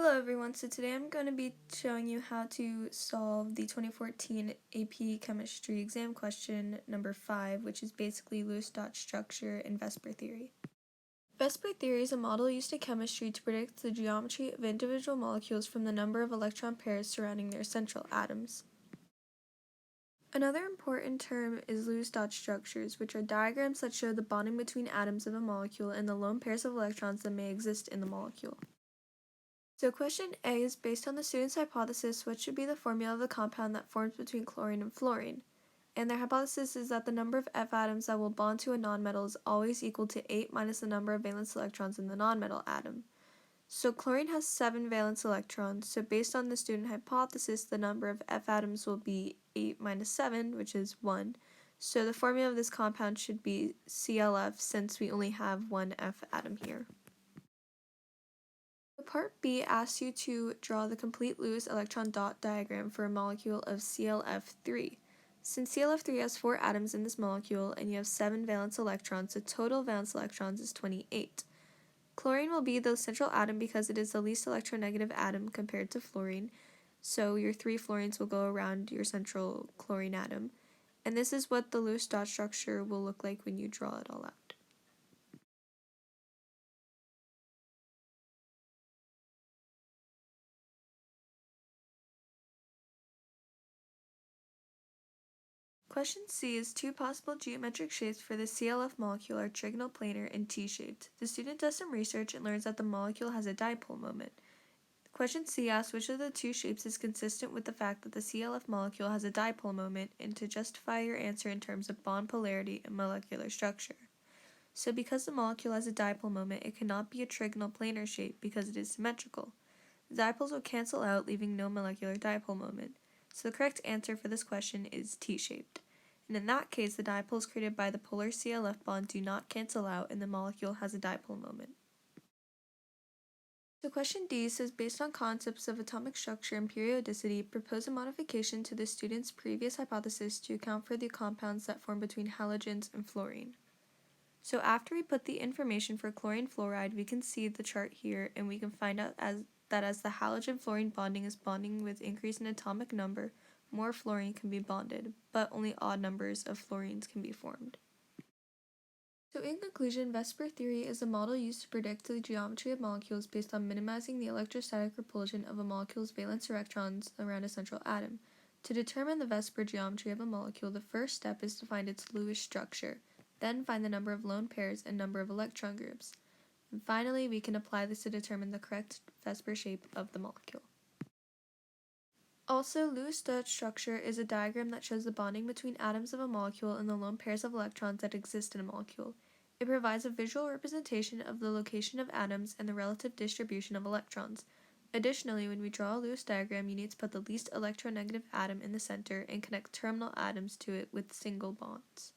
Hello everyone, so today I'm going to be showing you how to solve the 2014 AP Chemistry exam question number 5, which is basically Lewis dot structure and Vesper theory. Vesper theory is a model used in chemistry to predict the geometry of individual molecules from the number of electron pairs surrounding their central atoms. Another important term is Lewis dot structures, which are diagrams that show the bonding between atoms of a molecule and the lone pairs of electrons that may exist in the molecule. So question A is based on the student's hypothesis what should be the formula of the compound that forms between chlorine and fluorine. And their hypothesis is that the number of F atoms that will bond to a nonmetal is always equal to 8 minus the number of valence electrons in the nonmetal atom. So chlorine has 7 valence electrons, so based on the student hypothesis, the number of F atoms will be 8 minus 7, which is 1. So the formula of this compound should be ClF since we only have one F atom here. Part B asks you to draw the complete Lewis electron dot diagram for a molecule of ClF3. Since ClF3 has 4 atoms in this molecule and you have 7 valence electrons, the total valence electrons is 28. Chlorine will be the central atom because it is the least electronegative atom compared to fluorine, so your 3 fluorines will go around your central chlorine atom. And this is what the Lewis dot structure will look like when you draw it all out. Question C is two possible geometric shapes for the ClF molecule are trigonal planar and T-shaped. The student does some research and learns that the molecule has a dipole moment. Question C asks which of the two shapes is consistent with the fact that the ClF molecule has a dipole moment and to justify your answer in terms of bond polarity and molecular structure. So because the molecule has a dipole moment, it cannot be a trigonal planar shape because it is symmetrical. The dipoles will cancel out, leaving no molecular dipole moment. So the correct answer for this question is T-shaped. And in that case, the dipoles created by the polar ClF bond do not cancel out and the molecule has a dipole moment. So question D says, based on concepts of atomic structure and periodicity, propose a modification to the student's previous hypothesis to account for the compounds that form between halogens and fluorine. So after we put the information for chlorine fluoride, we can see the chart here and we can find out that as the halogen-fluorine bonding is bonding with increase in atomic number, more fluorine can be bonded, but only odd numbers of fluorines can be formed. So in conclusion, Vesper theory is a model used to predict the geometry of molecules based on minimizing the electrostatic repulsion of a molecule's valence electrons around a central atom. To determine the Vesper geometry of a molecule, the first step is to find its Lewis structure, then find the number of lone pairs and number of electron groups. And finally, we can apply this to determine the correct Vesper shape of the molecule. Also, Lewis dot structure is a diagram that shows the bonding between atoms of a molecule and the lone pairs of electrons that exist in a molecule. It provides a visual representation of the location of atoms and the relative distribution of electrons. Additionally, when we draw a Lewis diagram, you need to put the least electronegative atom in the center and connect terminal atoms to it with single bonds.